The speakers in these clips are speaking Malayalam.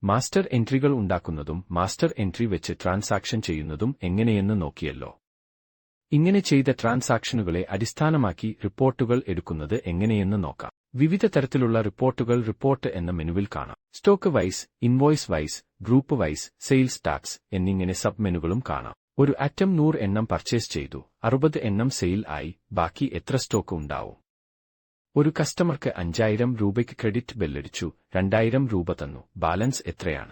മാസ്റ്റർ എൻട്രികൾ ഉണ്ടാക്കുന്നതും മാസ്റ്റർ എൻട്രി വെച്ച് ട്രാൻസാക്ഷൻ ചെയ്യുന്നതും എങ്ങനെയെന്ന് നോക്കിയല്ലോ. ഇങ്ങനെ ചെയ്ത ട്രാൻസാക്ഷനുകളെ അടിസ്ഥാനമാക്കി റിപ്പോർട്ടുകൾ എടുക്കുന്നത് എങ്ങനെയെന്ന് നോക്കാം. വിവിധ തരത്തിലുള്ള റിപ്പോർട്ടുകൾ റിപ്പോർട്ട് എന്ന മെനുവിൽ കാണാം. Stock wise, invoice wise, group wise, sales tax എന്നിങ്ങനെ സബ് മെനുകളും കാണാം. ഒരു ഐറ്റം 100 എണ്ണം പർച്ചേസ് ചെയ്തു, 60 എണ്ണം സെയിൽ ആയി, ബാക്കി എത്ര സ്റ്റോക്ക് ഉണ്ടാവും? ഒരു കസ്റ്റമർക്ക് 5000 രൂപയ്ക്ക് ക്രെഡിറ്റ് ബെല്ലടിച്ചു, 2000 രൂപ തന്നു, ബാലൻസ് എത്രയാണ്?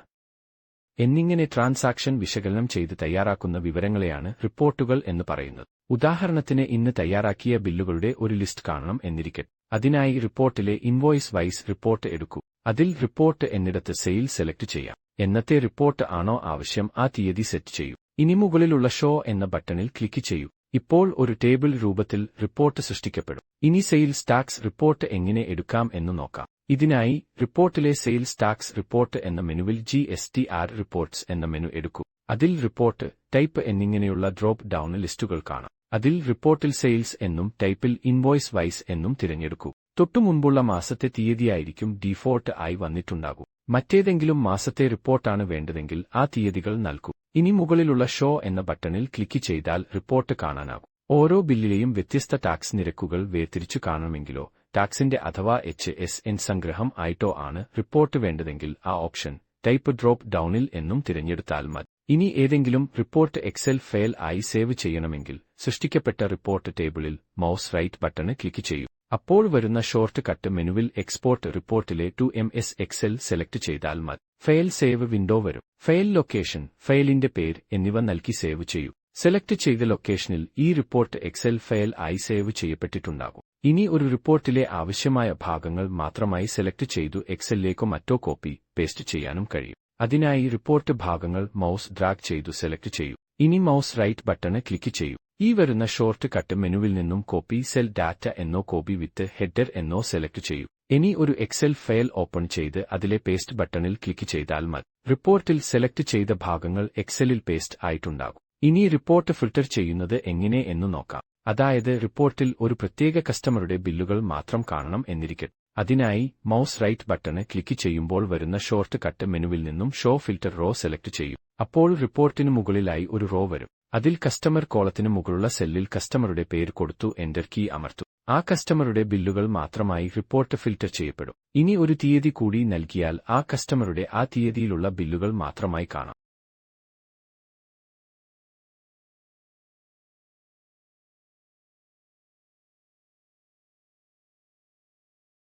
എന്നിങ്ങനെ ട്രാൻസാക്ഷൻ വിശകലനം ചെയ്ത് തയ്യാറാക്കുന്ന വിവരങ്ങളെയാണ് റിപ്പോർട്ടുകൾ എന്ന് പറയുന്നത്. ഉദാഹരണത്തിന് ഇന്ന് തയ്യാറാക്കിയ ബില്ലുകളുടെ ഒരു ലിസ്റ്റ് കാണണം എന്നിരിക്കട്ടെ. അതിനായി റിപ്പോർട്ടിലെ ഇൻവോയ്സ് വൈസ് റിപ്പോർട്ട് എടുക്കൂ. അതിൽ റിപ്പോർട്ട് എന്നിടത്ത് സെയിൽ സെലക്ട് ചെയ്യാം. എന്നത്തെ റിപ്പോർട്ട് ആണോ ആവശ്യം ആ തീയതി സെറ്റ് ചെയ്യൂ. ഇനി മുകളിലുള്ള ഷോ എന്ന ബട്ടണിൽ ക്ലിക്ക് ചെയ്യൂ. ഇപ്പോൾ ഒരു ടേബിൾ രൂപത്തിൽ റിപ്പോർട്ട് സൃഷ്ടിക്കപ്പെടും. ഇനി സെയിൽസ് ടാക്സ് റിപ്പോർട്ട് എങ്ങനെ എടുക്കാം എന്ന് നോക്കാം. ഇതിനായി റിപ്പോർട്ടിലെ സെയിൽസ് ടാക്സ് റിപ്പോർട്ട് എന്ന മെനുവിൽ GSTR റിപ്പോർട്ട്സ് എന്ന മെനു എടുക്കൂ. അതിൽ റിപ്പോർട്ട്, ടൈപ്പ് എന്നിങ്ങനെയുള്ള ഡ്രോപ്പ് ഡൗൺ ലിസ്റ്റുകൾ കാണാം. അതിൽ റിപ്പോർട്ടിൽ സെയിൽസ് എന്നും ടൈപ്പിൽ ഇൻവോയ്സ് വൈസ് എന്നും തിരഞ്ഞെടുക്കൂ. തൊട്ടുമുൻപുള്ള മാസത്തെ തീയതിയായിരിക്കും ഡീഫോൾട്ട് ആയി വന്നിട്ടുണ്ടാകൂ. മറ്റേതെങ്കിലും മാസത്തെ റിപ്പോർട്ടാണ് വേണ്ടതെങ്കിൽ ആ തീയതികൾ നൽകൂ. ഇനി മുകളിലുള്ള ഷോ എന്ന ബട്ടണിൽ ക്ലിക്ക് ചെയ്താൽ റിപ്പോർട്ട് കാണാനാകും. ഓരോ ബില്ലിലെയും വ്യത്യസ്ത ടാക്സ് നിരക്കുകൾ വേർതിരിച്ചു കാണണമെങ്കിലോ ടാക്സിന്റെ അഥവാ HSN സംഗ്രഹം ആയിട്ടോ ആണ് റിപ്പോർട്ട് വേണ്ടതെങ്കിൽ ആ ഓപ്ഷൻ ടൈപ്പ് ഡ്രോപ്പ് ഡൗണിൽ എന്നും തിരഞ്ഞെടുത്താൽ മതി. ഇനി ഏതെങ്കിലും റിപ്പോർട്ട് എക്സൽ ഫയൽ ആയി സേവ് ചെയ്യണമെങ്കിൽ സൃഷ്ടിക്കപ്പെട്ട റിപ്പോർട്ട് ടേബിളിൽ മൗസ് റൈറ്റ് ബട്ടണ് ക്ലിക്ക് ചെയ്യൂ. അപ്പോൾ വരുന്ന ഷോർട്ട് കട്ട് മെനുവിൽ എക്സ്പോർട്ട് റിപ്പോർട്ടിലെ ടു MS എക്സൽ സെലക്ട് ചെയ്താൽ മതി. ഫയൽ സേവ് വിൻഡോ വരും. ഫയൽ ലൊക്കേഷൻ, ഫയലിന്റെ പേര് എന്നിവ നൽകി സേവ് ചെയ്യൂ. സെലക്ട് ചെയ്ത ലൊക്കേഷനിൽ ഈ റിപ്പോർട്ട് എക്സൽ ഫയൽ ആയി സേവ് ചെയ്യപ്പെട്ടിട്ടുണ്ടാകും. ഇനി ഒരു റിപ്പോർട്ടിലെ ആവശ്യമായ ഭാഗങ്ങൾ മാത്രമായി സെലക്ട് ചെയ്തു എക്സലിലേക്കോ മറ്റോ കോപ്പി പേസ്റ്റ് ചെയ്യാനും കഴിയും. അതിനായി റിപ്പോർട്ട് ഭാഗങ്ങൾ മൗസ് ഡ്രാഗ് ചെയ്തു സെലക്ട് ചെയ്യൂ. ഇനി മൗസ് റൈറ്റ് ബട്ടണ് ക്ലിക്ക് ചെയ്യൂ. ഈ വരുന്ന ഷോർട്ട് കട്ട് മെനുവിൽ നിന്നും കോപ്പി സെൽ ഡാറ്റ എന്നോ കോപ്പി വിത്ത് ഹെഡർ എന്നോ സെലക്ട് ചെയ്യൂ. ഇനി ഒരു എക്സൽ ഫയൽ ഓപ്പൺ ചെയ്ത് അതിലെ പേസ്റ്റ് ബട്ടണിൽ ക്ലിക്ക് ചെയ്താൽ മതി. റിപ്പോർട്ടിൽ സെലക്ട് ചെയ്ത ഭാഗങ്ങൾ എക്സലിൽ പേസ്റ്റ് ആയിട്ടുണ്ടാകും. ഇനി റിപ്പോർട്ട് ഫിൽട്ടർ ചെയ്യുന്നത് എങ്ങനെ എന്ന് നോക്കാം. അതായത് റിപ്പോർട്ടിൽ ഒരു പ്രത്യേക കസ്റ്റമറുടെ ബില്ലുകൾ മാത്രം കാണണം എന്നിരിക്കട്ടെ. അതിനായി മൗസ് റൈറ്റ് ബട്ടണ് ക്ലിക്ക് ചെയ്യുമ്പോൾ വരുന്ന ഷോർട്ട് കട്ട് മെനുവിൽ നിന്നും ഷോ ഫിൽട്ടർ റോ സെലക്ട് ചെയ്യൂ. അപ്പോൾ റിപ്പോർട്ടിന് മുകളിലായി ഒരു റോ വരും. അതിൽ കസ്റ്റമർ കോളത്തിന് മുകളിലുള്ള സെല്ലിൽ കസ്റ്റമറുടെ പേര് കൊടുത്തു എന്റർ കീ അമർത്തൂ. ആ കസ്റ്റമറുടെ ബില്ലുകൾ മാത്രമായി റിപ്പോർട്ട് ഫിൽട്ടർ ചെയ്യപ്പെടും. ഇനി ഒരു തീയതി കൂടി നൽകിയാൽ ആ കസ്റ്റമറുടെ ആ തീയതിയിലുള്ള ബില്ലുകൾ മാത്രമായി കാണാം.